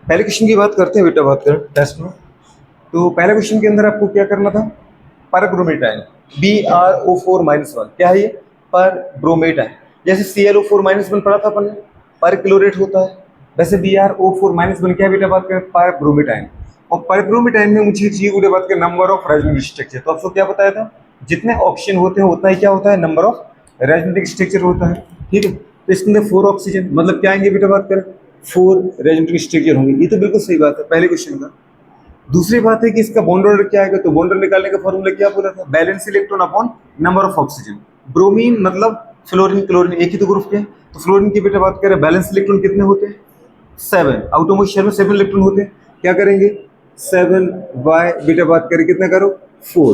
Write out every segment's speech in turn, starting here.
पहले क्वेश्चन की बात करते हैं बेटा, बात करें टेस्ट में। तो पहले क्वेश्चन के अंदर आपको क्या करना था, पर ब्रोमेटाइन BrO4-1 क्या है ये, पर ब्रोमेटाइन। जैसे ClO4-1 पढ़ा था अपन ने, पर क्लोरेट होता है, वैसे BrO4-1 क्या है बेटा, बात करें पर ब्रोमेटाइन। और पर ब्रोमेटाइन में मुझे चाहिए बेटा बात करें नंबर ऑफ राइजोनिक स्ट्रक्चर। तो आपको क्या बताया था, जितने ऑक्सीजन होते हैं उतना ही क्या होता है, नंबर ऑफ राइजोनिक स्ट्रक्चर होता है। ठीक है, तो इसके अंदर 4 ऑक्सीजन मतलब क्या आएंगे बेटा, बात करें 4 राइजोनिक स्ट्रक्चर होंगे। ये तो बिल्कुल सही बात है पहले क्वेश्चन का। दूसरी बात है कि इसका बॉन्ड ऑर्डर क्या आएगा, तो बॉन्ड ऑर्डर निकालने का फॉर्मूला क्या बोला था, balance electron upon number of oxygen. Bromine मतलब फ्लोरीन क्लोरीन एक ही तो ग्रुप के हैं, तो फ्लोरीन की बेटा बात करें बैलेंस इलेक्ट्रॉन कितने होते हैं, 7। आउटोमोस्ट शेल में 7 इलेक्ट्रॉन होते हैं। क्या करेंगे 7 बाय बेटा बात करें कितना करो 4,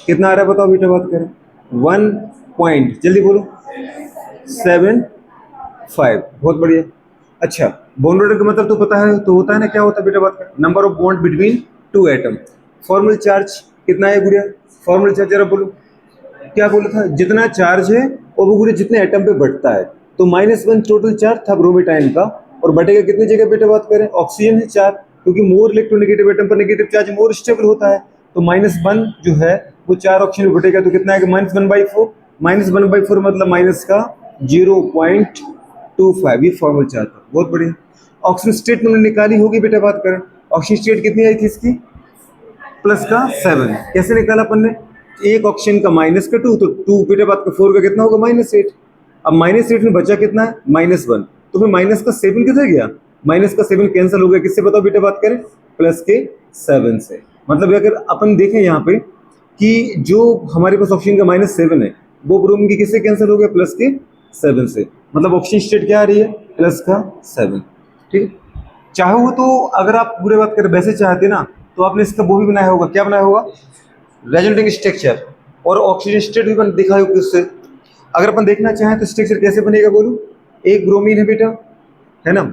कितना आ रहा है बताओ बेटा बात करें 1 पॉइंट, जल्दी बोलो 7.5। बहुत बढ़िया। अच्छा, बॉन्ड ऑर्डर का मतलब तो पता है, तो होता है ना, क्या होता है बेटा बात कर, number of bond between 2 atom. Formal charge कितना है गुड़िया, फॉर्मल चार्ज जरा बोलो, क्या बोला था, जितना चार्ज है और वो गुड़िया जितने एटम पे बढ़ता है। तो -1 टोटल चार्ज था ब्रोमेटाइन का, और बढ़ेगा कितनी जगह बेटा बात करें, ऑक्सीजन है 4, क्योंकि मोर इलेक्ट्रोनेगेटिव एटम पर नेगेटिव चार्ज मोर स्टेबल होता है। तो -1 जो है वो 4 ऑक्सीजन में बढ़ेगा, तो कितना आएगा -1/4। -1/4 मतलब माइनस का 0.25, ये फॉर्मल चार्ज था। बहुत बढ़िया। ऑक्सीजन स्टेट तुमने निकाली होगी बेटा बात करें, ऑक्सीजन स्टेट कितनी आई थी इसकी, प्लस का 7। कैसे निकाला अपन ने, एक ऑक्सीजन का माइनस का 2, तो 2 बेटा बात का 4 का कितना होगा -8। अब -8 में बचा कितना है -1, तो फिर माइनस का 7 किधर गया, माइनस का 7 कैंसिल हो गया, किससे बताओ बेटा बात करें, प्लस के 7 से। मतलब अगर अपन देखें यहाँ पे कि जो हमारे पास ऑक्सीजन का -7 है वो ब्रोमीन की किससे कैंसिल हो गया, प्लस के 7 से। मतलब ऑक्सीजन स्टेट क्या आ रही है, प्लस का 7। ठीक है, चाहो तो अगर आप बुरे बात करें वैसे चाहते ना, तो आपने इसका वो भी बनाया होगा, क्या बनाया होगा, रेजोनेटिंग स्ट्रक्चर, और ऑक्सीजन स्टेट भी दिखा होगा उससे। अगर अपन देखना चाहें तो स्ट्रक्चर कैसे बनेगा बोलो, एक ब्रोमीन है बेटा, है ना,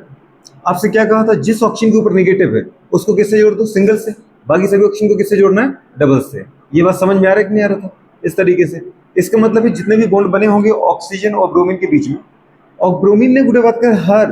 आपसे क्या कहा था, जिस ऑक्सीजन के ऊपर नेगेटिव है उसको किससे जोड़ दो, सिंगल से, बाकी सभी ऑक्सीजन को किससे जोड़ना है, डबल से। ये बात समझ में आ रहा है कि नहीं आ रहा था, इस तरीके से। इसका मतलब है जितने भी बॉन्ड बने होंगे ऑक्सीजन और ब्रोमीन के बीच में, और ब्रोमीन ने गुड़े बात कर हर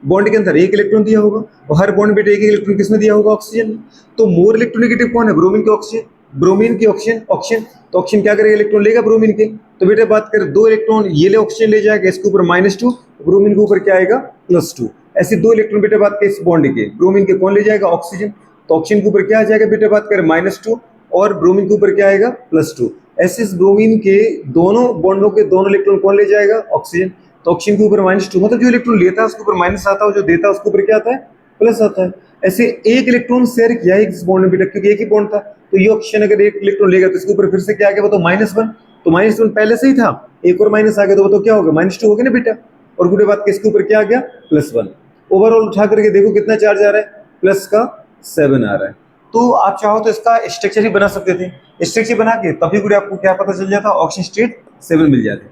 बॉन्ड के अंदर एक इलेक्ट्रॉन दिया होगा, और हर बॉन्ड में एक इलेक्ट्रॉन किसमें दिया होगा, ऑक्सीजन में। तो मोर इलेक्ट्रोनेगेटिव कौन है, ब्रोमीन के ऑक्सीजन, ब्रोमीन की ऑक्सीजन ऑक्सीजन, तो ऑक्सीजन क्या करेगा, इलेक्ट्रॉन लेगा ब्रोमीन के। तो बेटा बात करें 2 इलेक्ट्रॉन ये ले ऑक्सीजन ले जाएगा, इसके ऊपर -2, ब्रोमीन के ऊपर क्या आएगा +2। ऐसे 2 इलेक्ट्रॉन बेटा बात करें इस बॉन्ड के, ब्रोमीन के कौन ले जाएगा, ऑक्सीजन। तो ऑक्सीजन के ऊपर क्या आ जाएगा बेटा बात करें -2, और ब्रोमीन के ऊपर क्या आएगा +2। ऐसे इस ब्रोमीन के दोनों बॉन्डों के दोनों इलेक्ट्रॉन कौन ले जाएगा, ऑक्सीजन। तो ऑक्सीजन के ऊपर -2, मतलब जो इलेक्ट्रॉन लेता है उसके ऊपर माइनस आता है, और जो देता है उसके ऊपर क्या आता है, प्लस आता है। ऐसे एक इलेक्ट्रॉन शेयर किया है इस बॉन्ड में बेटा, क्योंकि एक ही बॉन्ड था, तो ये ऑक्सीजन अगर एक इलेक्ट्रॉन लेगा तो इसके ऊपर फिर से क्या आ गया, बताओ -1। तो -1 पहले से ही था, एक और माइनस आ गया, तो बताओ क्या होगा, -2 हो गया ना बेटा। और गुड़े बात के इसके ऊपर क्या आ गया, +1। ओवरऑल उठा करके देखो कितना चार्ज आ रहा है, प्लस का 7 आ रहा है। तो आप चाहो तो इसका स्ट्रक्चर ही बना सकते थे, स्ट्रक्चर बना के तभी गुड़े आपको क्या पता चल जाता, ऑक्सीजन स्टेट 7 मिल जाते।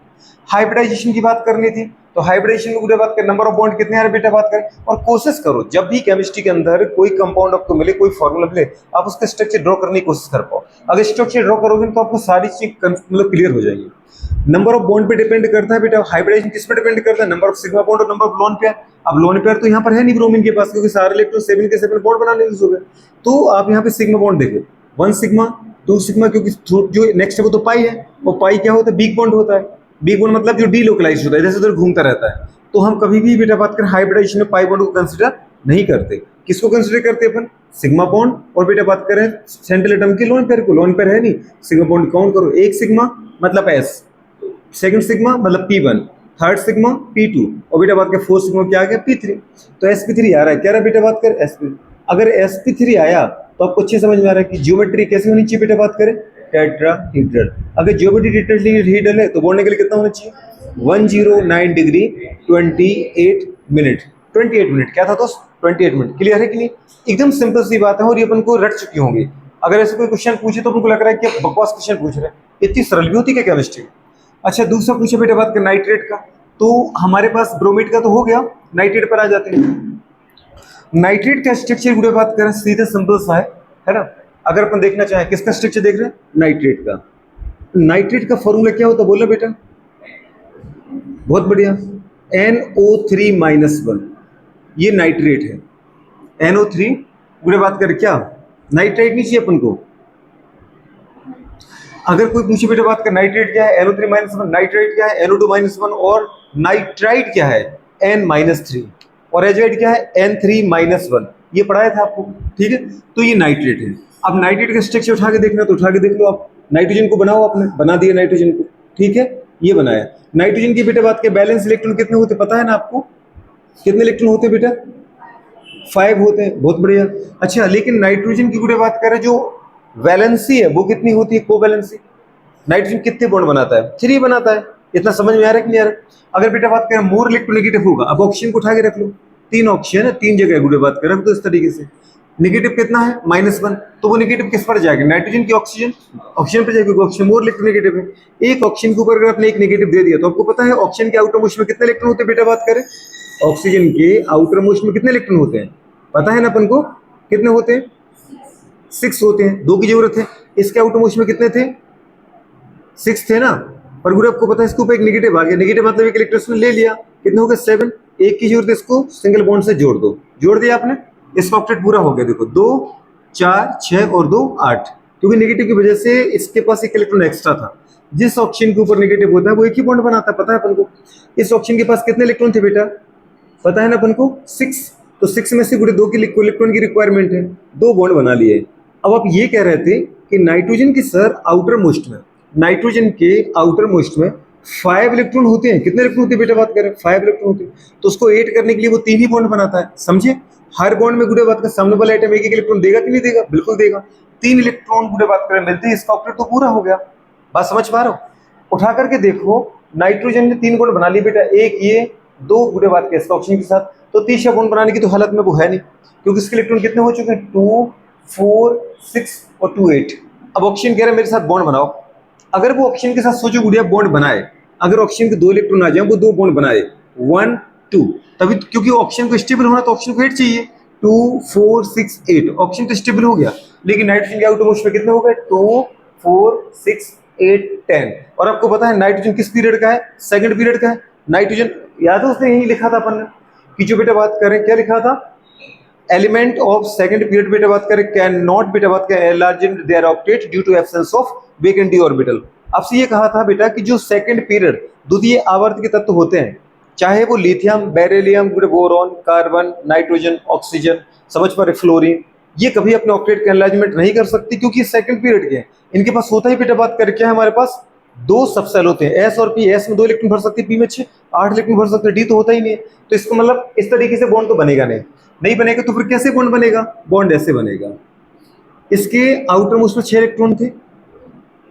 हाइब्रिडाइजेशन की बात करनी थी, तो हाइब्रिडाइजेशन की पूरी बात करें, नंबर ऑफ बॉन्ड कितने आ रहे बेटा बात करें। और कोशिश करो जब भी केमिस्ट्री के अंदर कोई कंपाउंड आपको मिले, कोई फॉर्मूला मिले, आप उसका स्ट्रक्चर ड्रॉ करने की कोशिश कर पाओ। अगर स्ट्रक्चर ड्रॉ करोगे तो आपको सारी चीज मतलब क्लियर हो जाएगी। नंबर ऑफ बॉन्ड पे डिपेंड करता है बेटा, हाइब्रिडाइजेशन किस पे डिपेंड करता है, नंबर ऑफ सिग्मा बॉन्ड और नंबर ऑफ लोन पेयर। अब लोन पेयर तो यहाँ पर है नहीं ब्रोमीन के पास, क्योंकि सारे इलेक्ट्रॉन 7 के 7 बॉन्ड बनाने यूज हो गए। तो आप यहाँ पे सिग्मा बॉन्ड देखो, 1 सिग्मा 2 सिग्मा, क्योंकि जो नेक्स्ट है वो तो पाई है, वो पाई क्या होता है, बिग बॉन्ड होता है। बिग बॉन्ड मतलब जो डीलोकलाइज होता है, जैसे उधर घूमता रहता है। तो हम कभी भी बेटा बात करें हाइब्रिडाइजेशन में पाई बॉन्ड को कंसीडर नहीं करते। किसको कंसीडर करते हैं अपन, सिग्मा बॉन्ड, और बेटा बात करें सेंट्रल एटम के लोन पेयर को, लोन पेयर है नहीं, सिग्मा बॉन्ड काउंट करो, एक सिग्मा मतलब S, सेकंड सिग्मा मतलब P1, थर्ड सिग्मा P2, और बेटा बात करें फोर्थ सिग्मा क्या आ गया P3। तो sp3 आ रहा है, क्या रहा बेटा बात करें sp। अगर sp3 आया तो आपको अच्छे समझ में आ रहा है कि ज्योमेट्री कैसे होनी चाहिए बेटा बात करें, टेट्राहेड्रल। अगर ज्योमेट्री टेट्राहेड्रल है तो बॉन्ड के लिए कितना होना चाहिए, 109 डिग्री 28 मिनट, 28 मिनट क्या था दोस्त, 28 मिनट। क्लियर है कि नहीं, एकदम सिंपल सी बात है, और ये अपन को रट चुकी होंगी। अगर ऐसे कोई क्वेश्चन पूछे तो उनको लग रहा है कि बकवास क्वेश्चन पूछ रहे हैं, इतनी सरल भी होती है क्या केमिस्ट्री। अच्छा, दूसरा पूछे बेटा बात कर नाइट्रेट का, तो हमारे पास ब्रोमीड का तो हो गया, नाइट्रेट पर आ जाते हैं। नाइट्रेट का स्ट्रक्चर गुड़े बात करें सीधे सिंपल सा है ना। अगर अपन देखना चाहें किसका स्ट्रक्चर देख रहे हैं, नाइट्रेट का। नाइट्रेट का फॉर्मूला क्या होता है बोला बेटा, बहुत बढ़िया, NO3-1, ये नाइट्रेट है। NO3 गुड़े बात करें क्या नाइट्राइट नहीं चाहिए अपन को। अगर कोई पूछे बेटा बात कर नाइट्रेट क्या है NO3 -1, नाइट्राइट क्या है NO2 -1 और नाइट्राइट क्या है N-3 और एजाइड क्या है N3-1। ये पढ़ाया था आपको, ठीक है। तो ये नाइट्रेट है। अब नाइट्रेट का स्ट्रक्चर उठा के देखना तो उठा के देख लो आप। नाइट्रोजन को बनाओ, आपने बना दिया नाइट्रोजन को, ठीक है, ये बनाया। नाइट्रोजन की बेटा बात के बैलेंस इलेक्ट्रॉन कितने होते पता है ना आपको, कितने इलेक्ट्रॉन होते बेटा 5 होते हैं, बहुत बढ़िया। अच्छा लेकिन नाइट्रोजन की बेटा बात करें जो वैलेंसी है वो कितनी होती है, कोवैलेंसी। नाइट्रोजन कितने बॉन्ड बनाता है 3 बनाता है। इतना समझ में आ रहा है कि नहीं आ रहा। अगर बेटा बात करें मोर इलेक्ट्रोनेगेटिव होगा, अब ऑक्सीजन को उठा के रख लो, 3 ऑक्सीजन है 3 जगह गुड़े बात करें तो इस तरीके से नेगेटिव कितना है -1, तो वो नेगेटिव किस पर जाएगा नाइट्रोजन की ऑक्सीजन पर जाएगा, ऑक्सीजन मोर इलेक्ट्रोनेगेटिव है। एक ऑक्सीजन के ऊपर अगर आपने एक नेगेटिव दे दिया तो आपको पता है ऑक्सीजन के आउटर मोस्ट में कितने इलेक्ट्रॉन होते हैं बेटा बात करें, ऑक्सीजन के आउटर मोस्ट में कितने इलेक्ट्रॉन होते हैं पता है ना अपन को, कितने होते हैं 6 होते हैं, 2 की जरूरत है। इसके आउटर मोस्ट में कितने थे 6 थे ना, पर गुरु आपको पता है इसके ऊपर एक नेगेटिव आ गया, नेगेटिव मतलब एक इलेक्ट्रॉन ले लिया, कितने हो गए 7, एक की जरूरत है, इसको सिंगल बॉन्ड से जोड़ दो, जोड़ दिया आपने, इसका ऑक्टेट पूरा हो गया। देखो 2 4 6 और 2 8, क्योंकि नेगेटिव की वजह से इसके पास एक इलेक्ट्रॉन एक्स्ट्रा था। जिस ऑक्सीजन के ऊपर नेगेटिव होता है वो एक ही बॉन्ड बनाता है, पता है अपन को। इस ऑक्सीजन के पास कितने इलेक्ट्रॉन थे बेटा पता है ना अपन को 6, तो 6 में से गुड़े 2 की इलेक्ट्रॉन की रिक्वायरमेंट है, 2 बॉन्ड बना लिए। अब आप ये कह रहे थे कि नाइट्रोजन की सर आउटर मोस्ट में, नाइट्रोजन के आउटर मोस्ट में 5 इलेक्ट्रॉन होते हैं, कितने इलेक्ट्रॉन होते हैं बेटा बात करें 5 इलेक्ट्रॉन होते हैं, तो उसको 8 करने के लिए वो 3 ही बॉन्ड बनाता है, समझे। हर बॉन्ड में गुड़े बात कर सामने वाला आइटम एक एक इलेक्ट्रॉन देगा कि नहीं देगा, बिल्कुल देगा। 3 इलेक्ट्रॉन गुड़े बात करें मिलते हैं, इसका ऑक्टेट तो पूरा हो गया। बात समझ पा रहे हो, उठा करके देखो नाइट्रोजन ने 3 बॉन्ड बना लिए बेटा, एक ये 2 गुड़े बात के इसका ऑक्सीजन के साथ, तो तीसरा बॉन्ड बनाने की तो हालत में वो है नहीं, क्योंकि इसके इलेक्ट्रॉन कितने हो चुके हैं 2 4 6 और 2 8। अब ऑक्सीजन कह रहा है मेरे साथ बॉन्ड बनाओ, अगर वो ऑक्सीजन के साथ सोचो गुड़िया बॉन्ड बनाए, अगर ऑक्सीजन के 2 इलेक्ट्रॉन आ जाए वो 2 बॉन्ड बनाए 1 2, तभी क्योंकि ऑक्सीजन को स्टेबल होना तो ऑक्सीजन को 8 चाहिए, 2 4 6 8 ऑक्सीजन तो स्टेबल हो गया। लेकिन नाइट्रोजन के आउटर मोस्ट में कितने हो गए 2 4 6 8 10, और आपको पता है नाइट्रोजन किस पीरियड का है, सेकंड पीरियड का है नाइट्रोजन। याद है उसने यही लिखा था अपन ने कि जो बेटा बात करें क्या लिखा था, एलिमेंट ऑफ सेकंड पीरियड बेटा बात करें कैन नॉट बेटा बात करें enlarge in their octet due to absence of vacant d orbital. आपसे ये कहा था बेटा कि जो सेकंड पीरियड द्वितीय आवर्त के तत्व होते हैं, चाहे वो lithium beryllium boron carbon nitrogen oxygen समझ पा रहे फ्लोरीन, ये कभी अपने ऑक्टेट का एनलार्जमेंट नहीं कर सकती क्योंकि सेकंड पीरियड के हैं। इनके पास होता ही बेटा बात करें क्या है, हमारे पास 2 सबसेल होते हैं एस और पी, एस में 2 इलेक्ट्रॉन भर सकते हैं, पी में 6 8 इलेक्ट्रॉन भर सकते हैं, डी तो होता ही नहीं है। तो इसका मतलब इस तरीके से बॉन्ड तो बनेगा नहीं बनेगा, तो फिर कैसे बॉन्ड बनेगा, बॉन्ड ऐसे बनेगा। इसके आउटर मोस्ट में 6 इलेक्ट्रॉन थे।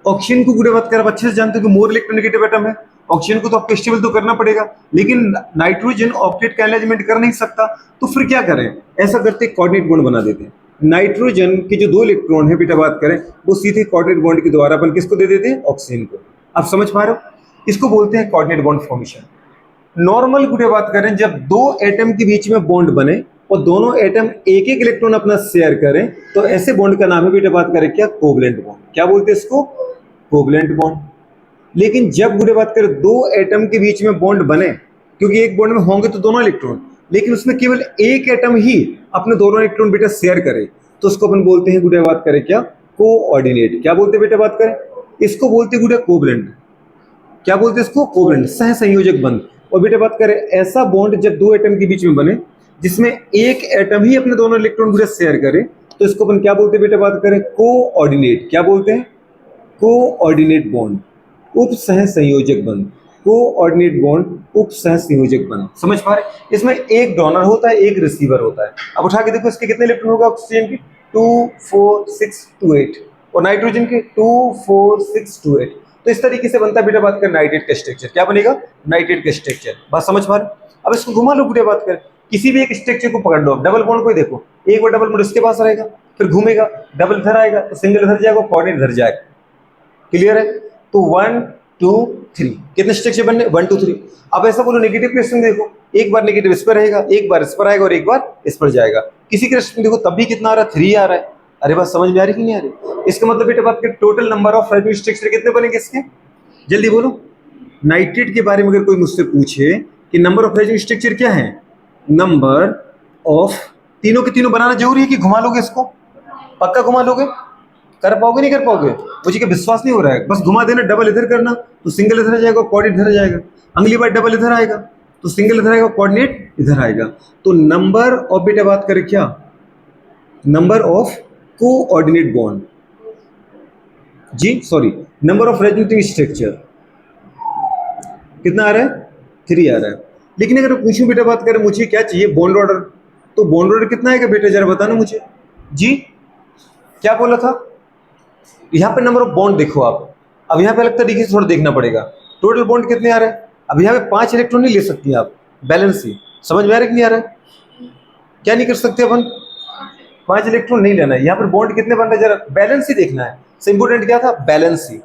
ऑक्सीजन को गुड़े बात कर आप अच्छे से जानते हो कि मोर इलेक्ट्रोनेगेटिव एटम है, ऑक्सीजन को तो आपको स्टेबल तो करना पड़ेगा, लेकिन नाइट्रोजन ऑक्टेट का एनलार्जमेंट कर नहीं सकता, तो फिर क्या करें, ऐसा करते कोऑर्डिनेट बॉन्ड बना देते हैं। नाइट्रोजन के जो 2 इलेक्ट्रॉन है बेटा बात करें वो सीधे कोऑर्डिनेट बॉन्ड के द्वारा अपन किसको दे देते हैं, ऑक्सीजन को। आप समझ पा रहे हो, इसको बोलते हैं कोऑर्डिनेट बॉन्ड फॉर्मेशन। नॉर्मल गुड़े बात करें जब 2 एटम के बीच में बॉन्ड बने और दोनों एटम एक एक इलेक्ट्रॉन अपना शेयर करें, तो ऐसे बॉन्ड का नाम है बेटा बात करें क्या, कोवलेंट बॉन्ड। क्या बोलते हैं इसको, कोवलेंट बॉन्ड। लेकिन जब गुड़े बात करें 2 एटम के बीच में बॉन्ड बने, क्योंकि एक बॉन्ड में होंगे तो दोनों इलेक्ट्रॉन, लेकिन उसमें केवल एक एटम ही अपने दोनों इलेक्ट्रॉन बेटा शेयर करे, तो उसको अपन बोलते हैं गुड़े बात करें क्या, कोऑर्डिनेट। क्या बोलते हैं बेटा बात करें, इसको बोलते हैं गुड़े कोवलेंट। क्या बोलते हैं इसको, कोवलेंट, सह संयोजक बंध। और बेटा बात करें ऐसा बॉन्ड जब 2 एटम के बीच में बने जिसमें एक एटम ही अपने दोनों इलेक्ट्रॉन गुड़े शेयर करे, तो इसको अपन क्या बोलते हैं बेटा बात करें, कोऑर्डिनेट। क्या बोलते हैं, कोऑर्डिनेट बॉन्ड, उप सह संयोजक बंध, कोऑर्डिनेट बॉन्ड उप सह संयोजक बंध। समझ पा रहे, इसमें एक डोनर होता है एक रिसीवर होता है। अब उठा के देखो इसके कितने इलेक्ट्रॉन होगा ऑक्सीजन की 2 4 6 2 8 और नाइट्रोजन के 2 4 6 2 8। तो इस तरीके से बनता है बेटा बात कर नाइट्रेट का स्ट्रक्चर। क्या बनेगा, नाइट्रेट का स्ट्रक्चर। बात समझ पा रहे, अब इसको घुमा लो बेटा बात कर, किसी भी एक स्ट्रक्चर को पकड़ लो, डबल बॉन्ड को देखो, एक बार डबल बॉन्ड इसके पास रहेगा, फिर घूमेगा, डबल इधर आएगा तो सिंगल इधर जाएगा, कोऑर्डिनेट इधर जाएगा। क्लियर है, तो 1 2 3 कितने स्ट्रक्चर बनने, 1 2 3। अब ऐसा बोलो नेगेटिव क्वेश्चन देखो, एक बार नेगेटिव इस पर रहेगा, एक बार इस पर आएगा और एक बार इस पर जाएगा। किसी क्वेश्चन देखो तब भी कितना आ रहा है, 3 आ रहा है। अरे बात समझ में आ रही कि नहीं आ रही, इसका मतलब बेटा बात कर total number of resonance structure कितने बनेंगे इसके, जल्दी बोलो। नाइट्रेट के बारे में अगर कोई मुझसे पूछे कि नंबर ऑफ रेजोनेंस स्ट्रक्चर क्या है, नंबर ऑफ तीनों के तीनों बनाना जरूरी है कि घुमा लोगे इसको? पक्का घुमा लोगे? कर पाओगे नहीं कर पाओगे? मुझे क्या विश्वास नहीं हो रहा है? बस घुमा देना, डबल इधर करना तो सिंगल इधर आ जाएगा, कोऑर्डिनेट इधर आ जाएगा। अगली बार डबल इधर आएगा तो सिंगल इधर आएगा, कोऑर्डिनेट इधर आएगा। तो नंबर ऑफ, बेटा बात करें क्या, नंबर ऑफ कोऑर्डिनेट बॉन्ड, जी sorry, number of resonating structure कितना आ रहा है? 3 आ रहा है। लेकिन अगर पूछूं बेटा बात करें मुझे क्या चाहिए, बॉन्ड ऑर्डर, तो बॉन्ड ऑर्डर कितना आएगा बेटा जरा बताना मुझे। जी क्या बोला था? यहाँ पे नंबर ऑफ बॉन्ड देखो आप, अब यहाँ पे अलग तरीके से थोड़ा देखना पड़ेगा। टोटल बॉन्ड कितने आ रहे हैं? अब यहाँ पे 5 इलेक्ट्रॉन नहीं ले सकती आप, बैलेंस ही, समझ में आ रहा है कि नहीं आ रहा है? क्या नहीं कर सकते अपन? 5 इलेक्ट्रॉन नहीं लेना है। यहाँ पर बॉन्ड कितने बन रहे हैं जरा बैलेंस ही देखना है। इंपोर्टेंट क्या था? बैलेंस ही।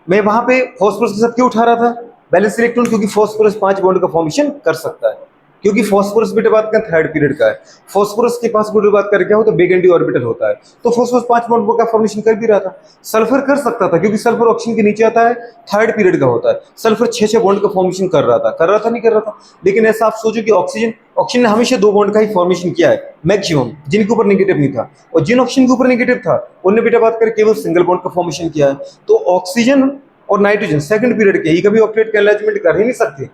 मैं वहां पे फॉस्फोरस के साथ क्यों उठा रहा था बैलेंस इलेक्ट्रॉन? क्योंकि फॉस्फोरस 5 बॉन्ड का फॉर्मेशन कर सकता है, क्योंकि फॉस्फोरस बेटा बात करें थर्ड पीरियड का है। फॉस्फोरस के पास बेटा बात करें क्या हो तो बिग एनडी ऑर्बिटल होता है, तो फॉस्फोरस 5 बॉन्ड का फॉर्मेशन कर भी रहा था। सल्फर कर सकता था क्योंकि सल्फर ऑक्सीजन के नीचे आता है, थर्ड पीरियड का होता है। सल्फर 6 बॉन्ड का फॉर्मेशन कर रहा था नहीं कर रहा था? लेकिन ऐसा आप सोचो कि ऑक्सीजन ने हमेशा 2 बॉन्ड का ही फॉर्मेशन किया है मैक्सिमम, जिनके ऊपर नेगेटिव नहीं था, और जिन ऑक्सीजन के ऊपर नेगेटिव था उन्होंने बेटा बात करें केवल सिंगल बॉन्ड का फॉर्मेशन किया है। तो ऑक्सीजन और नाइट्रोजन सेकंड पीरियड के ही कभी ऑक्टेट का एलाइनमेंट कर ही नहीं सकते।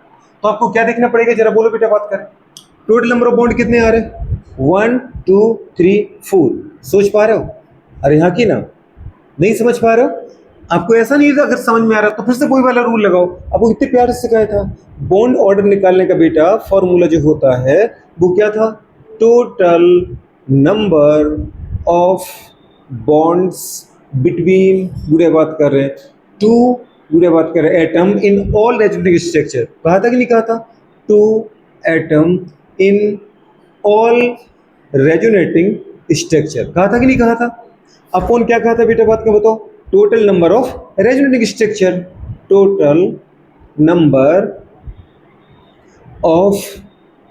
तो आपको क्या देखना पड़ेगा जरा बोलो बेटा बात करें। टोटल नंबर ऑफ बॉन्ड कितने आ रहे हैं? 1 2 3 4। सोच पा रहे हो? अरे यहाँ की ना, नहीं समझ पा रहे हो? आपको ऐसा नहीं था, अगर समझ में आ रहा तो फिर से कोई वाला रूल लगाओ। आपको कितने प्यार से सिखाया था। बॉन्ड ऑर्डर निकालने का बेटा फॉर्मूला जो होता है वो क्या था? Total number of bonds between, बुरे बात कर रहे हैं, टू, बुरे बात कर रहे हैं, atom in all resonating structure. कहा था कि नहीं कहा था? 2 atom in all resonating structure, कहा था कि नहीं कहा था? अपॉन क्या कहा था बेटा बात का बताओ? Total number of resonating structure, total number of,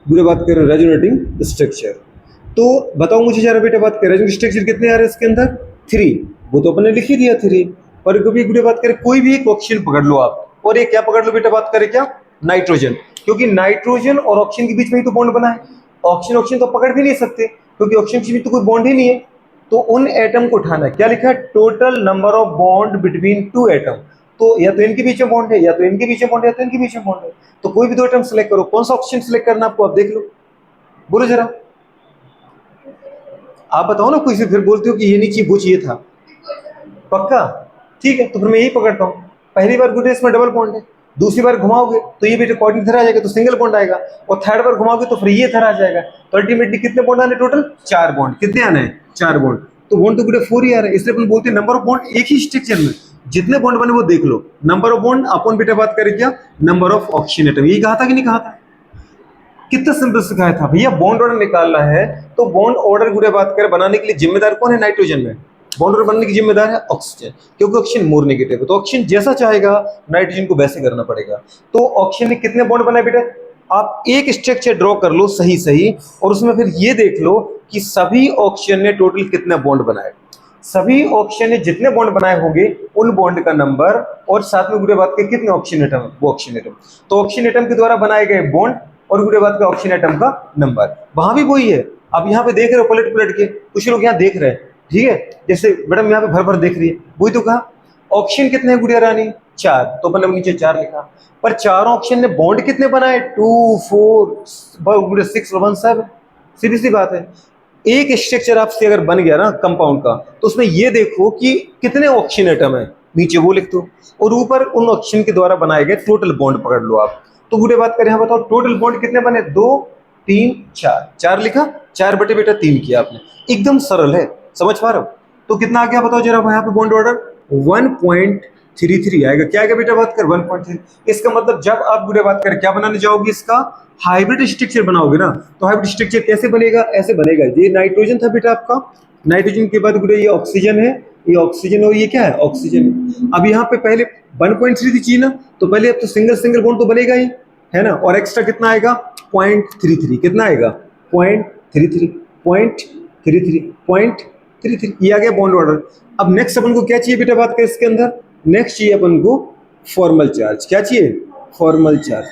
बुरे बात कर रहे हैं, रेजोनेटिंग स्ट्रक्चर। तो बताओ मुझे जरा बेटा बात करें रेजोनेटिंग स्ट्रक्चर कितने आ रहे हैं इसके अंदर? 3। वो तो अपने लिख ही दिया 3। पर कभी बुरे बात करें कोई भी एक ऑक्सीजन पकड़ लो आप, और एक क्या पकड़ लो बेटा बात करें क्या? नाइट्रोजन, क्योंकि नाइट्रोजन और ऑक्सीजन के बीच में ही तो बॉन्ड बना है। ऑक्सीजन तो पकड़ भी नहीं सकते क्योंकि ऑक्सीजन के बीच तो कोई बॉन्ड ही नहीं है। तो उन एटम को उठाना है। क्या लिखा है? Total number of bond between 2 atom. तो या तो इनके बीच में बॉन्ड है, या तो इनके बीच में बॉन्ड है, या तो इनके बीच में बॉन्ड है। तो कोई भी 2 एटम सेलेक्ट करो। कौन सा ऑक्सीजन सेलेक्ट करना आपको, आप देख लो, बोलो जरा, आप बताओ ना। कोई से फिर बोलते हो कि ये नहीं चाहिए वो चाहिए था, पक्का? ठीक है, तो फिर मैं यही पकड़ता हूँ। पहली बार गुडे इसमें डबल बॉन्ड है, दूसरी बार घुमाओगे तो ये बेटे कोऑर्डिनेट इधर आ जाएगा तो सिंगल बॉन्ड आएगा, और थर्ड बार घुमाओगे तो फिर ये इधर आ जाएगा। तो अल्टीमेटली कितने बॉन्ड आने? Total 4 bond. कितने आने हैं? 4 बॉन्ड। तो बॉन्ड तो बेटे 4 ही आ रहा है, इसलिए अपन बोलते हैं नंबर ऑफ बॉन्ड एक ही स्ट्रक्चर में जितने बॉन्ड बने वो देख लो। नंबर ऑफ बॉन्ड अपन बेटा बात करें क्या? Number of oxygen atom. यही कहा था कि नहीं कहा था? कितना सिंपल सिखाया था भैया। बॉन्ड ऑर्डर निकालना है तो बॉन्ड ऑर्डर गुड़े बात करें बनाने के लिए जिम्मेदार कौन है? नाइट्रोजन में। बॉन्ड ऑर्डर बनने की जिम्मेदार है ऑक्सीजन, क्योंकि ऑक्सीजन मोर नेगेटिव है। तो ऑक्सीजन जैसा चाहेगा नाइट्रोजन को वैसे करना पड़ेगा। तो ऑक्सीजन ने कितने बॉन्ड बनाए बेटा? आप एक स्ट्रक्चर ड्रॉ कर लो सही सही, और उसमें फिर ये देख लो कि सभी ऑक्सीजन ने टोटल कितने बॉन्ड बनाए। सभी ऑक्सीजन ने जितने बॉन्ड बनाए होंगे उन बॉन्ड का नंबर, और साथ में गुड़े बात के कितने ऑक्सीजन एटम, वो ऑक्सीजन एटम। तो ऑक्सीजन एटम के द्वारा बनाए गए बॉन्ड और गुड़े बात का ऑक्सीजन एटम का नंबर, वहां भी वही है। अब यहाँ पे देख रहे हो पलट पलट के, कुछ लोग यहाँ देख रहे हैं, ठीक है, जैसे मैडम यहाँ पे भर भर देख रही है, वही तो कहा। ऑक्सीजन कितने हैं गुड़िया रानी? 4, तो अपन ने नीचे 4 लिखा। पर चारों ऑक्सीजन ने बॉन्ड कितने बनाए? 2 4 6 1 7। सीधी सी बात है। एक स्ट्रक्चर आपसे अगर बन गया ना कंपाउंड का, तो उसमें ये देखो कि कितने ऑक्सीजन एटम है, नीचे वो लिख दो, और ऊपर उन ऑक्सीजन के द्वारा बनाए गए टोटल बॉन्ड पकड़ लो आप। तो गुड़े बात करें, हाँ बताओ टोटल बॉन्ड कितने बने? 2 3 4। 4 लिखा, 4 बटे बेटा 3 किया आपने। एकदम सरल है, समझ पा रहे हो? तो कितना आ गया बताओ जरा यहाँ पे बॉन्ड ऑर्डर? 1.33 आएगा। क्या आएगा बेटा बात कर? 1.3। इसका मतलब जब आप गुड़े बात करें क्या बनाने जाओगे, इसका हाइब्रिड स्ट्रक्चर बनाओगे ना, तो हाइब्रिड स्ट्रक्चर कैसे बनेगा? ऐसे बनेगा। ये नाइट्रोजन था बेटा आपका, नाइट्रोजन के बाद गुड़े ये ऑक्सीजन है, ये ऑक्सीजन और ये क्या है? ऑक्सीजन है। अब यहाँ पे पहले 1.3 चाहिए ना, तो पहले अब तो सिंगल सिंगल बॉन्ड तो बनेगा ही, है ना, और एक्स्ट्रा कितना आएगा? 0.33। कितना आएगा? 0.33 0.33 ये आ गया बॉन्ड ऑर्डर। अब नेक्स्ट अपन को क्या चाहिए बेटा बात करें इसके अंदर? नेक्स्ट चाहिए अपन को फॉर्मल चार्ज। क्या चाहिए? Formal charge.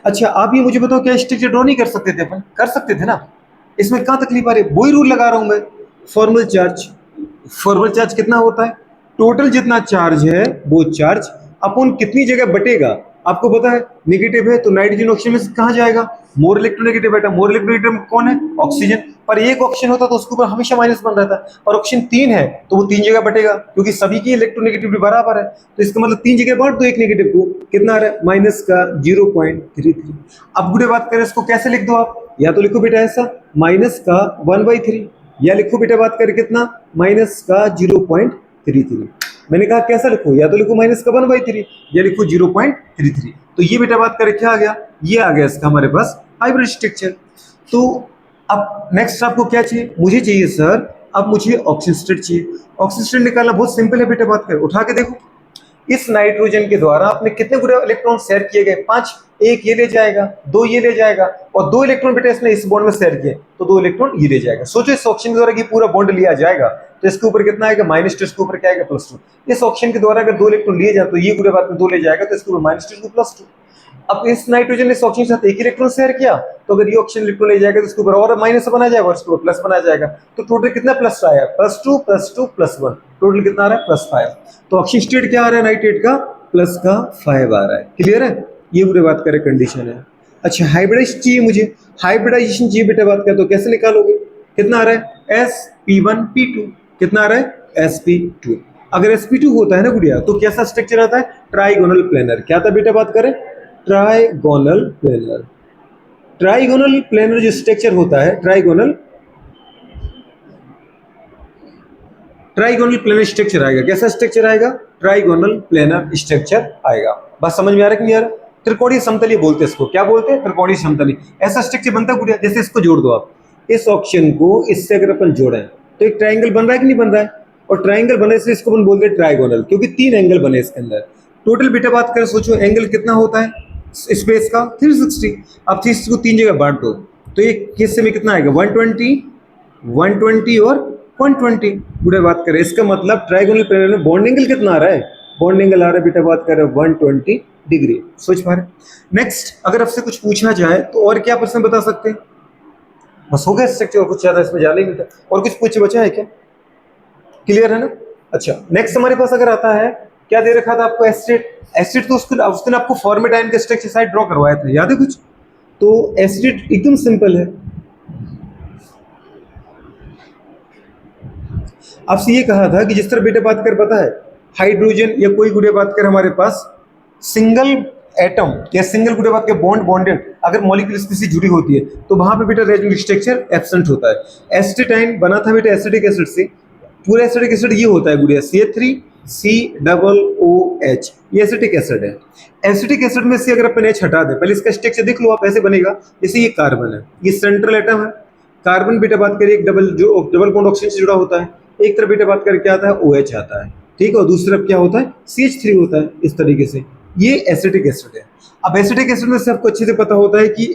अच्छा आप ये मुझे बताओ, क्या स्ट्रक्चर ड्रॉ नहीं कर सकते थे अपन? कर सकते थे ना। इसमें कहाँ तकलीफ आ रही है? वही रूल लगा रहा हूं मैं। फॉर्मल चार्ज, फॉर्मल चार्ज कितना होता है? टोटल जितना चार्ज है वो चार्ज अपन कितनी जगह बटेगा आपको पता है। नेगेटिव है तो नाइट्रोजन ऑक्सीजन में से कहाँ जाएगा? मोर इलेक्ट्रोनेगेटिव बेटा। मोर इलेक्ट्रोनेगेटिव कौन है? ऑक्सीजन। पर एक ऑक्सीजन होता तो उसके ऊपर हमेशा माइनस बन रहता है, और ऑक्सीजन 3 है तो वो 3 जगह बटेगा, क्योंकि सभी की इलेक्ट्रोनेगेटिविटी बराबर है। तो इसका मतलब 3 जगह बांट दो एक नेगेटिव को, कितना आ रहा है? माइनस का 0.33। अब गुड़े बात करें इसको कैसे लिख दो आप? या तो लिखो बेटा ऐसा माइनस का 1/3, या लिखो बेटा बात करें कितना? माइनस का 0.33। मैंने कहा कैसा लिखो? या तो लिखो माइनस का 1/3 या लिखो 0.33। तो ये बेटा बात करें क्या आ गया? ये आ गया इसका हमारे पास हाइब्रिड स्ट्रक्चर। तो अब नेक्स्ट आपको क्या चाहिए? मुझे चाहिए सर, अब मुझे ऑक्सीजन स्टेट चाहिए। ऑक्सीजन स्टेट निकालना बहुत सिंपल है बेटा बात करें, उठा के देखो। इस नाइट्रोजन के द्वारा अपने कितने गुणे इलेक्ट्रॉन शेयर किए गए? 5। एक ये ले जाएगा, 2 ये ले जाएगा, और 2 इलेक्ट्रॉन बेटा इसने इस बॉन्ड में शेयर किए तो 2 इलेक्ट्रॉन ये ले जाएगा। सोचो इस ऑक्सीजन के द्वारा कि पूरा बॉन्ड लिया जाएगा तो इसके ऊपर कितना आएगा? -2। इसके ऊपर क्या आएगा? +2। इस ऑक्सीजन के द्वारा अगर 2 इलेक्ट्रॉन लिए जाए तो ये गुणे बाद में 2 ले जाएगा तो इसके ऊपर -2 को +2। अब इस नाइट्रोजन ने इस ऑक्सीजन के साथ एक इलेक्ट्रॉन शेयर किया तो अगर ये ऑक्सीजन इलेक्ट्रॉन ले जाएगा तो इसके ऊपर और माइनस बना जाएगा और इसके ऊपर प्लस बना जाएगा। तो टोटल कितना प्लस आया? +2 +2 +1, टोटल कितना आ रहा है? +5। तो ऑक्सीजन स्टेट क्या आ रहा है नाइट्रेट का? प्लस का 5 आ रहा है। क्लियर है? ये पूरी बात करें कंडीशन है। अच्छा हाइब्रिडाइजेशन चाहिए मुझे, हाइब्रिडाइजेशन चाहिए बेटा बात करें तो कैसे निकालोगे? कितना आ रहा है? sp1p2। कितना आ रहा है? sp2। अगर sp2 होता है ना गुड़िया तो कैसा स्ट्रक्चर आता है? Trigonal planar. क्या था बेटा बात करें? Trigonal planar. ट्राइगोनल प्लेनर जो स्ट्रक्चर होता है, ट्राइगोनल प्लेनर स्ट्रक्चर आएगा। कैसा स्ट्रक्चर आएगा? ट्राइगोनल प्लेनर स्ट्रक्चर आएगा। बस समझ में आ रहा है कि नहीं आ रहा? त्रिकोणीय समतलीय बोलते हैं इसको। क्या बोलते हैं? त्रिकोणीय समतलीय। ऐसा स्ट्रक्चर बनता है गुड़िया, जैसे इसको जोड़ दो आप, इस ऑप्शन को इससे अगर अपन जोड़ें तो एक ट्राइंगल बन रहा है कि नहीं बन रहा है? और ट्राइंगल बने से इसको अपन बोलते हैं ट्राइगोनल, क्योंकि 3 एंगल बने इसके अंदर। टोटल बेटा बात करें, सोचो एंगल कितना होता है स्पेस का? 360। अब 360 को 3 जगह बांट दो तो एक हिस्से में कितना आएगा? 120, 120 और 120। बुढ़े बात करें इसका मतलब ट्राइगोनल प्लेनर में बॉन्ड एंगल कितना आ रहा है? बॉन्ड एंगल आ रहा है बेटा बात करें 120 डिग्री। सोच पा रहे? नेक्स्ट अगर आपसे कुछ पूछा जाए तो और क्या प्रश्न बता सकते हैं? बस हो गया स्ट्रक्चर, और कुछ ज्यादा इसमें जाने नहीं था। और कुछ पूछ बचा है क्या? क्लियर है ना? अच्छा नेक्स्ट हमारे पास अगर आता है, क्या दे रखा था आपको? एसिड। एसिड तो उस दिन आपको फॉर्मेट आयन के स्ट्रक्चर साइड ड्रॉ करवाया था, याद है कुछ? तो एसिड एकदम सिंपल है। आपसे ये कहा था कि जिस तरह बेटा बात कर पता है हाइड्रोजन या कोई गुड़े बात कर हमारे पास सिंगल एटम या सिंगल गुड़े बात के बॉन्डेड अगर मॉलिक्यूल स्पीसीज जुड़ी होती है तो वहां पे बेटा रेजोनेंस स्ट्रक्चर एब्सेंट होता है। एसिटाइन बना था बेटा एसिटिक एसिड से। पूरा एसिटिक एसिड ये होता है गुड़िया CH3COOH, ये एसिटिक एसिड है। एसिटिक एसिड में से अगर अपन H हटा दें, पहले इसका स्ट्रक्चर देख लो आप, ऐसे बनेगा जैसे ये कार्बन है, ये सेंट्रल एटम है। कार्बन बेटा बात करिए एक डबल बॉन्ड ऑक्सीजन से जुड़ा होता है। एक तरफ बेटा बात करके आता है OH आता है, ठीक है, और दूसरी तरफ क्या होता है? CH3 होता है। इस तरीके से ये एसिटिक एसिड है। अब एसिटिक एसिड में से आपको अच्छे से पता होता है कि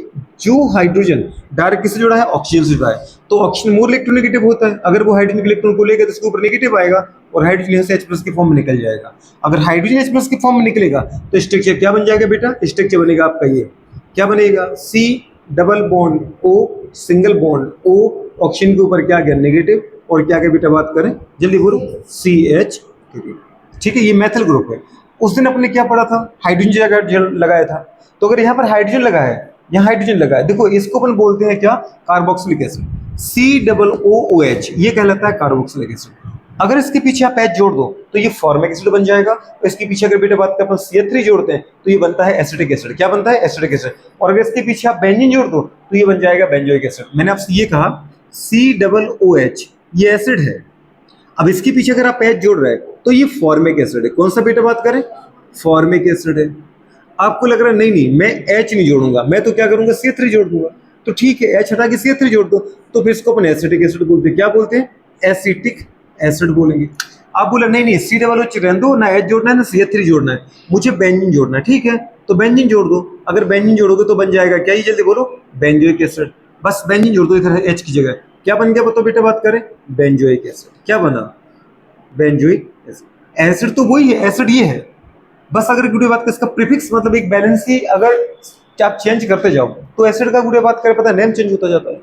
जो हाइड्रोजन डायरेक्ट किससे जुड़ा है? ऑक्सीजन से जुड़ा है, तो ऑक्सीजन मोर इलेक्ट्रोनेगेटिव होता है। अगर वो हाइड्रोजन के इलेक्ट्रॉन को लेगा तो इसके ऊपर नेगेटिव आएगा और हाइड्रोजन यहाँ से H+ की फॉर्म में निकल जाएगा। अगर हाइड्रोजन H+ की फॉर्म में निकलेगा तो स्ट्रक्चर क्या बन जाएगा बेटा? स्ट्रक्चर बनेगा आपका ये क्या बनेगा? C double bond O single bond O, oxygen के ऊपर क्या गया? नेगेटिव, और क्या क्या बेटा बात करें जल्दी बोलो? CH3। ठीक है, ये मेथल ग्रुप है। उस दिन अपने क्या पढ़ा था? हाइड्रोजन जगह लगाया था। तो अगर यहाँ पर हाइड्रोजन लगा है, यहाँ हाइड्रोजन लगा है, देखो इसको अपन बोलते हैं क्या? Carboxylic acid. COOH ये कहलाता है कार्बोक्सिलिक एसिड। अगर इसके पीछे आप H जोड़ दो तो ये फॉर्मिक एसिड बन जाएगा, और इसके पीछे अगर बेटा बात करें अपन CH3 जोड़ते हैं तो ये बनता है एसिटिक एसिड। क्या बनता है? Acetic acid. और अगर इसके पीछे आप बेंजीन जोड़ दो तो ये बन जाएगा बेंजोइक एसिड। मैंने आपसे ये कहा COOH ये एसिड है। अब इसके पीछे अगर आप H जोड़ रहे हैं तो ये फॉर्मिक एसिड है। कौन सा बेटा बात करें? फॉर्मिक एसिड है। आपको लग रहा है नहीं मैं H नहीं जोड़ूंगा, मैं तो क्या करूंगा? CH3 जोड़ दूंगा। तो ठीक है, H हटा के CH3 जोड़ दो, तो फिर इसको अपन एसिटिक एसिड बोलते हैं। क्या बोलते हैं? एसिटिक एसिड बोलेंगे। आप बोला नहीं COOH रहने दो, ना H जोड़ना है ना CH3 जोड़ना है, मुझे बेंजीन जोड़ना है। ठीक है, तो बेंजीन जोड़ दो। अगर बेंजीन जोड़ोगे तो बन जाएगा क्या? ये जल्दी बोलो? Benzoic acid. बस बेंजीन जोड़ दो इधर H की जगह। क्या बन गया बताओ बेटा बात करें? Benzoic acid. क्या बना? Benzoic acid. एसिड तो वही है, एसिड ये है, बस अगर गुड़े बात करें इसका प्रीफिक्स मतलब एक बैलेंस ही अगर आप चेंज करते जाओ तो एसिड का गुड़े बात करें पता है नेम चेंज होता जाता है।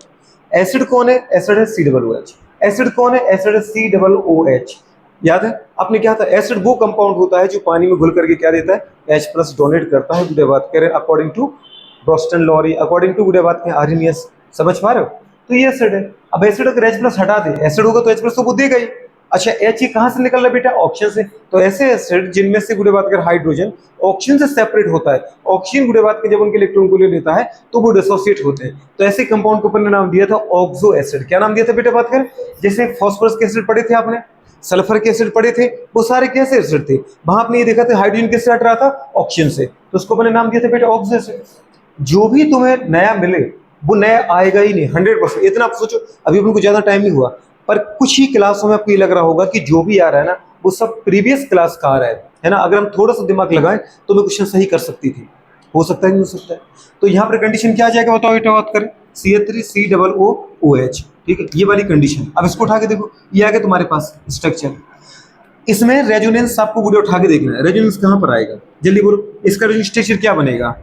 एसिड कौन है? एसिड है COOH। एसिड कौन है? एसिड है COOH। याद है आपने क्या था? एसिड वो कंपाउंड होता है जो पानी में घुल करके क्या देता है? H+ डोनेट करता है। गुडे बात करें according to Bronsted Lowry, according to गुडे बात करें आर्हेनियस। समझ पा रहे हो? तो ये एसिड है। अब एसिड अगर H+ हटा दे, एसिड होगा तो H+ तो वो देगा ही। अच्छा H कहाँ से निकल रहा है बेटा? ऑक्सीजन से। तो ऐसे एसिड जिनमें से गुडे बात करें हाइड्रोजन ऑक्सीजन से सेपरेट होता है, ऑक्सीजन गुडे बात करें जब उनके इलेक्ट्रॉन को ले लेता है तो वो डिसोसिएट होते हैं। तो ऐसे कंपाउंड को अपन ने नाम दिया था ऑक्सो एसिड। क्या नाम दिया था बेटा? बात करें जैसे फास्फोरस के एसिड पढ़े थे आपने, सल्फर के एसिड पढ़े थे, वो सारे कैसे एसिड थे? वहां आपने ये देखा था हाइड्रोजन किससे हट रहा था? ऑक्सीजन से। तो उसको मैंने नाम दिया था बेटा ऑक्सो एसिड। जो भी तुम्हें नया मिले वो नया आएगा ही नहीं 100%। इतना आप सोचो, अभी अपन को ज्यादा टाइम नहीं हुआ, पर कुछ ही क्लासों में आपको ये लग रहा होगा कि जो भी आ रहा है ना वो सब प्रीवियस क्लास का आ रहा है ना। अगर हम थोड़ा सा दिमाग लगाएं तो मैं क्वेश्चन सही कर सकती थी। हो सकता है नहीं हो सकता है? तो यहाँ पर कंडीशन क्या आ जाएगा बताओ बेटा? बात करें CH3COOH, ठीक है, ये वाली कंडीशन। अब इसको उठा के देखो, ये आ गया तुम्हारे पास स्ट्रक्चर। इसमें रेजोनेंस आपको पूरे उठा के देखना है। रेजोनेंस कहाँ पर आएगा? जल्दी बोलो, इसका स्ट्रक्चर क्या बनेगा?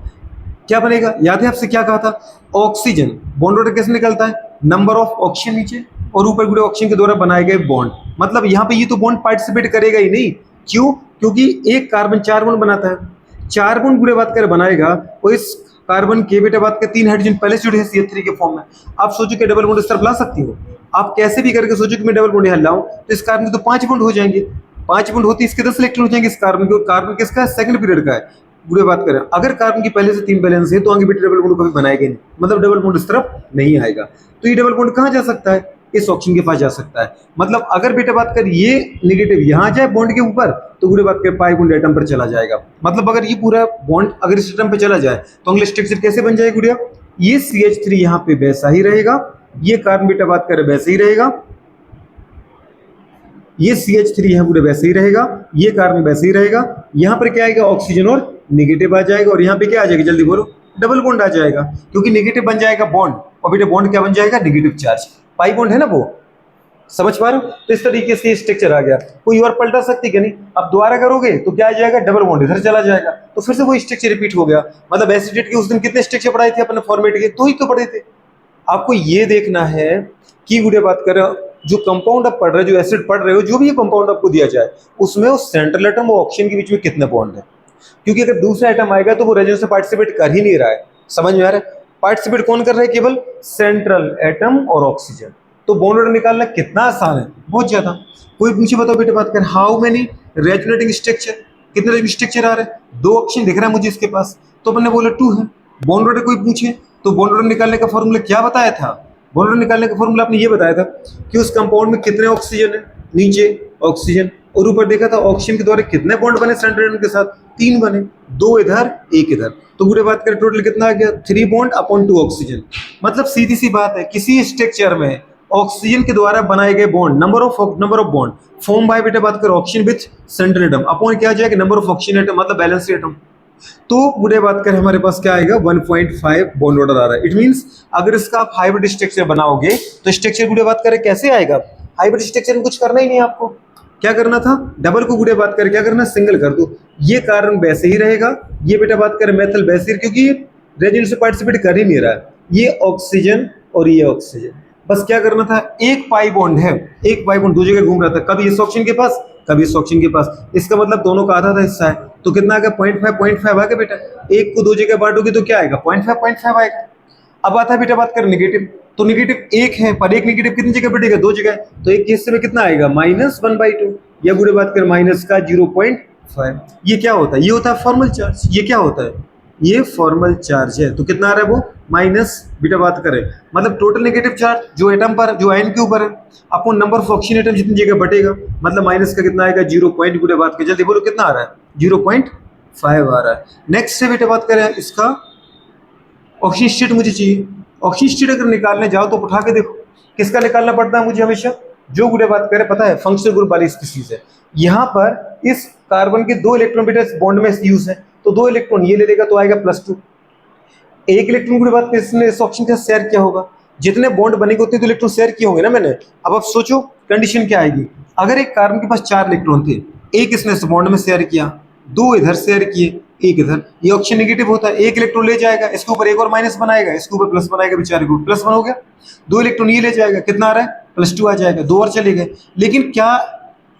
क्या बनेगा? याद है आपसे क्या कहा था? ऑक्सीजन बॉन्ड ऑर्डर कैसे निकलता है? नंबर ऑफ ऑक्सीजन नीचे और ऊपर गुड़े ऑक्सीजन के द्वारा बनाए गए बॉन्ड। मतलब यहाँ पे ये तो बॉन्ड पार्टिसिपेट करेगा ही नहीं। क्यों? क्योंकि एक कार्बन 4 बॉन्ड बनाता है। 4 बॉन्ड गुड़े बात कर बनाएगा, और इस कार्बन के बेटा बात कर 3 हाइड्रोजन पहले से जुड़े हैं CH3 के फॉर्म में। आप सोचो कि डबल बॉन्ड इस तरफ ला सकती हो? आप कैसे भी करके सोचो कि मैं डबल बॉन्ड यहाँ लाऊं तो इस कार्बन के तो 5 बॉन्ड हो जाएंगे। 5 बॉन्ड होती है, इसके 10 इलेक्ट्रॉन हो जाएंगे इस कार्बन के। कार्बन किसका है? सेकंड पीरियड का है। गुड़े बात करें अगर कार्बन की पहले से 3 बैलेंस है तो आगे बेटा डबल बॉन्ड कभी बनाएगा नहीं, मतलब डबल बॉन्ड इस तरफ नहीं आएगा। तो ये डबल बॉन्ड कहाँ जा सकता है? इस ऑक्सीजन के पास जा सकता है। मतलब अगर बेटा बात कर ये नेगेटिव यहाँ जाए बॉन्ड के ऊपर तो गुड़े बात कर पाई बॉन्ड एटम पर चला जाएगा। मतलब अगर ये पूरा बॉन्ड अगर इस एटम पे चला जाए तो अगले स्ट्रक्चर कैसे बन जाएगा गुड़िया? ये CH3 यहाँ पे वैसा ही रहेगा, ये कार्बन बेटा बात करे वैसे ही रहेगा, ये CH3 यहाँ पूरे वैसे ही रहेगा, ये कार्बन वैसे ही रहेगा। यहाँ पर क्या आएगा? ऑक्सीजन और नेगेटिव आ जाएगा, और यहाँ पे क्या आ जाएगा? जल्दी बोलो, डबल बॉन्ड आ जाएगा। क्योंकि नेगेटिव बन जाएगा बॉन्ड, और बेटा बॉन्ड क्या बन जाएगा? Negative charge. पाई बॉन्ड है ना वो, समझ पा रहे हो? तो इस तरीके से स्ट्रक्चर आ गया। कोई और पलटा सकती कि नहीं? अब दोबारा करोगे तो क्या आ जाएगा? डबल बॉन्ड इधर चला जाएगा, तो फिर से वो स्ट्रक्चर रिपीट हो गया। मतलब एसिडेट के उस दिन कितने स्ट्रक्चर पढ़ाए थे अपने फॉर्मेट के? 2 ही तो पढ़े थे। आपको ये देखना है कि गुड़े बात कर जो कंपाउंड आप पढ़ रहे हो, जो एसिड पढ़ रहे हो, जो भी ये कंपाउंड आपको दिया जाए उसमें उस सेंट्रल एटम और ऑक्सीजन के बीच में कितने बॉन्ड है। क्योंकि अगर दूसरा एटम आएगा तो वो रेजोनेंस से पार्टिसिपेट कर ही नहीं रहा है। समझ में आ रहा है? पार्टिसिपेट कौन कर रहा है? केवल सेंट्रल एटम और ऑक्सीजन। तो बॉन्ड ऑर्डर निकालना कितना आसान है, बहुत ज्यादा। कोई पूछे बताओ बेटे बात कर हाउ मेनी रेजोनेटिंग स्ट्रक्चर, कितने स्ट्रक्चर आ रहे हैं? 2 ऑक्सीजन दिख रहा है मुझे इसके पास, तो मैंने बोला 2 है। बॉन्ड ऑर्डर कोई पूछे तो बॉन्ड ऑर्डर निकालने का फॉर्मूला क्या बताया था? बॉन्ड ऑर्डर निकालने का फॉर्मूला आपने ये बताया था कि उस कंपाउंड में कितने ऑक्सीजन है, नीचे ऑक्सीजन, और ऊपर देखा था ऑक्सीजन के द्वारा कितने बॉन्ड बने सेंट्रल एटम के साथ? 3 बने, 2 इधर 1 इधर। तो पूरे बात करें टोटल कितना आ गया? 3 बॉन्ड अपॉन 2 ऑक्सीजन। मतलब सीधी सी बात है, किसी स्ट्रक्चर में ऑक्सीजन के द्वारा बनाए गए bond, number of bond form by बेटा बात करें oxygen with central atom upon क्या आ जाएगा? नंबर ऑफ ऑक्सीजन एटम, मतलब बैलेंस एटम। तो बुरे बात करें हमारे पास क्या आएगा? 1.5 बॉन्ड ऑर्डर आ रहा है। इट मींस अगर इसका आप हाइब्रिड स्ट्रक्चर बनाओगे तो स्ट्रक्चर बुरे बात करें कैसे आएगा? हाइब्रिड स्ट्रक्चर में कुछ करना ही नहीं आपको। क्या करना था? डबल को बुरे बात करें क्या करना? सिंगल कर दो। ये कार्बन वैसे ही रहेगा, ये बेटा बात करें मेथल वैसे ही, क्योंकि रेजोनेंस से पार्टिसिपेट कर ही नहीं रहा है। ये ऑक्सीजन और ये ऑक्सीजन, बस क्या करना था? एक पाई बॉन्ड है, एक पाई बॉन्ड 2 जगह घूम रहा था, कभी इस ऑक्सीजन के पास कभी इस ऑक्सीजन के पास। इसका मतलब दोनों का आधा हिस्सा है, तो कितना आ गया? 0.5 आ गया बेटा। एक को 2 जगह बांटोगे तो क्या आएगा? 0.5 आएगा। अब आता है बेटा बात कर नेगेटिव, तो नेगेटिव 1 है, पर एक नेगेटिव कितनी जगह बढ़ेगा? 2 जगह। तो एक हिस्से में कितना आएगा? -1/2, या बुरे बात कर माइनस का 0.5। ये क्या होता है? ये होता है फॉर्मल चार्ज। ये क्या होता है? ये फॉर्मल चार्ज है। तो कितना आ रहा है वो? माइनस बेटा बात करें मतलब टोटल नेगेटिव चार्ज जो एटम पर, जो आयन के ऊपर है, upon number of oxygen atom जितनी जगह बटेगा, मतलब माइनस का कितना आएगा? 0. बेटा बात करें जल्दी बोलो कितना आ रहा है? 0.5 आ रहा है। नेक्स्ट से बेटा बात करें इसका ऑक्सीजन स्टेट मुझे चाहिए। ऑक्सीजन स्टेट अगर निकालने जाओ तो उठा के देखो किसका निकालना पड़ता है मुझे हमेशा? जो गुड़े बात करें पता है फंक्शनल ग्रुप वाली स्पीशीज है। यहाँ पर इस कार्बन के 2 इलेक्ट्रॉन बेटा इस बॉन्ड में यूज है, तो 2 इलेक्ट्रॉन ये ले लेगा तो आएगा +2। 1 इलेक्ट्रॉन गुड़े बात इसने इस ऑक्सीजन के साथ शेयर किया होगा। जितने बॉन्ड बनेंगे उतने तो इलेक्ट्रॉन शेयर किए होंगे ना मैंने। अब आप सोचो कंडीशन क्या आएगी? अगर एक कार्बन के पास 4 इलेक्ट्रॉन थे, एक इसने इस बॉन्ड में शेयर किया, 2 इधर शेयर किए, एक इधर, ये ऑप्शन नेगेटिव होता है, एक इलेक्ट्रॉन ले जाएगा, इसके ऊपर एक और माइनस बनाएगा, इसके ऊपर प्लस बनाएगा, बेचारे को प्लस वन हो गया। दो इलेक्ट्रॉन ये ले जाएगा, कितना आ रहा है, +2 आ जाएगा, दो और चले गए। लेकिन क्या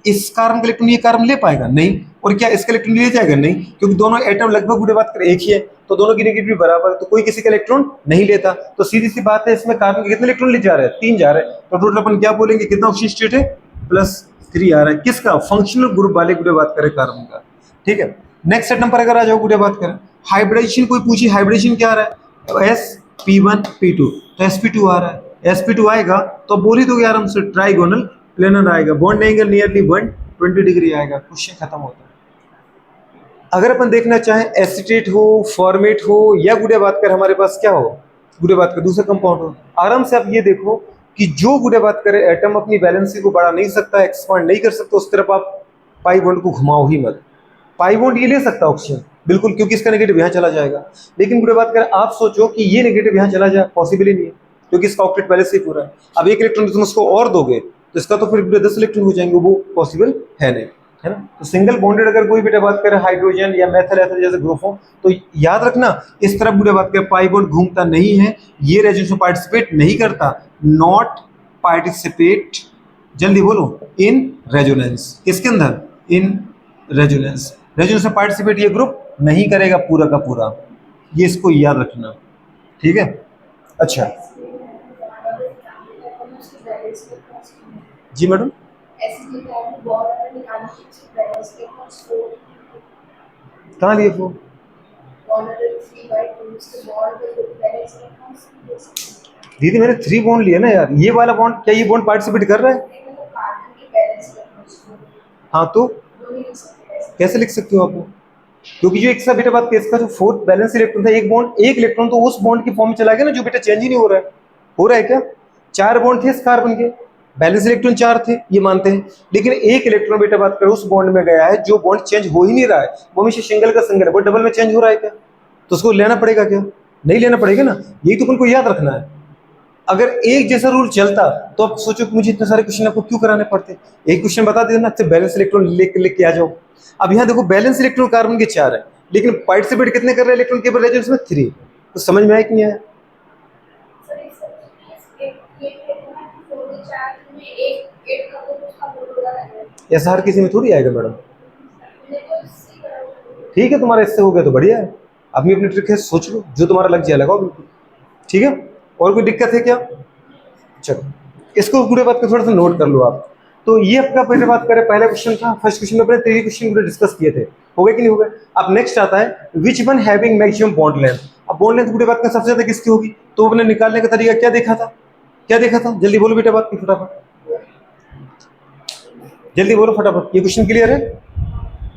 इस कार्बन का इलेक्ट्रॉन ये कार्बन ले पाएगा? नहीं। और क्या इसका इलेक्ट्रॉन ले जाएगा? नहीं, क्योंकि दोनों एटम लगभग बुढ़े बात करें एक ही है, तो दोनों की नेगेटिव बराबर, तो कोई किसी का इलेक्ट्रॉन नहीं लेता। तो सीधी सी बात है, इसमें कार्बन के कितने इलेक्ट्रॉन ले जा रहे हैं? 3 जा रहे हैं। तो टोटल अपन क्या बोलेंगे, कितना ऑक्सीजन स्टेट है? +3 आ रहा है। किसका? फंक्शनल ग्रुप वाले बुढ़े बात करें कार्बन का। ठीक है, नेक्स्ट सेट नंबर अगर आ जाओ बुढ़े बात करें, हाइब्रिडेशन कोई पूछी, हाइब्रिडेशन क्या आ रहा है? sp1p2, तो sp2 आ रहा है। sp2 आएगा तो बोल ही दोगे आराम से, ट्राइगोनल प्लेनर आएगा, बॉन्ड एंगल नियरली 120 डिग्री आएगा, क्वेश्चन खत्म होता है। अगर अपन देखना चाहें एसिटेट हो, फॉर्मेट हो, या गुड़े बात कर हमारे पास क्या हो, गुड़े बात कर दूसरा कंपाउंड हो, आराम से आप ये देखो कि जो गुड़े बात करे एटम अपनी वैलेंसी को बढ़ा नहीं सकता, एक्सपांड नहीं कर सकता, उस तरफ आप पाई बॉन्ड को घुमाओ ही मत। पाई बॉन्ड ये ले सकता ऑक्सीजन बिल्कुल, क्योंकि इसका नेगेटिव यहाँ चला जाएगा। लेकिन गुड़े बात करें, आप सोचो कि ये नेगेटिव यहाँ चला जाए, पॉसिबल ही नहीं है, क्योंकि इसका ऑक्टेट पहले से ही पूरा है। अब एक इलेक्ट्रॉन तुम उसको और दोगे तो इसका तो फिर 10 इलेक्ट्रॉन हो जाएंगे, वो पॉसिबल है नहीं, है ना। तो सिंगल बॉन्डेड अगर कोई बेटा बात करे हाइड्रोजन या मेथल एथर जैसे ग्रुप हो, तो याद रखना इस तरफ बेटा बात करे पाई बॉन्ड घूमता नहीं है, ये रेजोनेंस में पार्टिसिपेट नहीं करता, नॉट पार्टिसिपेट, जल्दी बोलो, इन रेजोनेंस। किसके अंदर? In resonance. रेजोनेंस में पार्टिसिपेट ये ग्रुप नहीं करेगा पूरा का पूरा, ये इसको याद रखना, ठीक है। अच्छा जी मैडम, कहाँ लिए वो? दीदी मैंने 3 बॉन्ड लिए ना यार, ये वाला बॉन्ड, क्या ये बॉन्ड पार्टिसिपेट कर रहा है? हाँ तो कैसे लिख सकते हो आप वो? क्योंकि जो एक सा बेटा बात, इसका जो फोर्थ बैलेंस इलेक्ट्रॉन था, एक बॉन्ड, एक इलेक्ट्रॉन तो उस बॉन्ड की फॉर्म में चला गया ना, जो बेटा चेंज ही नहीं हो रहा है। हो रहा है क्या? 4 बॉन्ड थे इस कार्बन के, बैलेंस इलेक्ट्रॉन 4 थे, ये मानते हैं, लेकिन एक इलेक्ट्रॉन बेटा बात करें उस बॉन्ड में गया है जो बॉन्ड चेंज हो ही नहीं रहा है, वो हमेशा सिंगल का सिंगल है, वो डबल में चेंज हो रहा है क्या? तो उसको लेना पड़ेगा क्या? नहीं लेना पड़ेगा ना, यही तो उनको याद रखना है। अगर एक जैसा रूल चलता तो अब सोचो कि मुझे इतने सारे क्वेश्चन आपको क्यों कराने पड़ते, एक क्वेश्चन बता देना, अच्छा बैलेंस इलेक्ट्रॉन लेके के आ जाओ। अब यहाँ देखो बैलेंस इलेक्ट्रॉन कार्बन के 4 है, लेकिन पार्टिसिपेट कितने कर रहे हैं इलेक्ट्रॉन के रेजोनेंस में? 3। तो समझ में आया कि नहीं आया? ऐसा हर किसी में थोड़ी आएगा मैडम। ठीक है, तुम्हारा इससे हो गया तो बढ़िया है, अपनी अपनी ट्रिक है, सोच लो जो तुम्हारा लग जाए लगाओ बिल्कुल, ठीक है। और कोई दिक्कत है क्या? चलो इसको पूरे बात को थोड़ा सा नोट कर लो आप। तो ये आपका पहले बात करें, पहला क्वेश्चन था, फर्स्ट क्वेश्चन में अपने 3 क्वेश्चन पूरे डिस्कस किए थे, हो गए कि नहीं हो गए? अब नेक्स्ट आता है which one having maximum bond length. अब बॉन्ड लेंथ पूरे बात का सबसे ज्यादा किसकी होगी, तो अपने निकालने का तरीका क्या देखा था, क्या देखा था, जल्दी बोलो बेटा बात की फटाफट, जल्दी बोलो फटाफट, ये क्वेश्चन क्लियर है?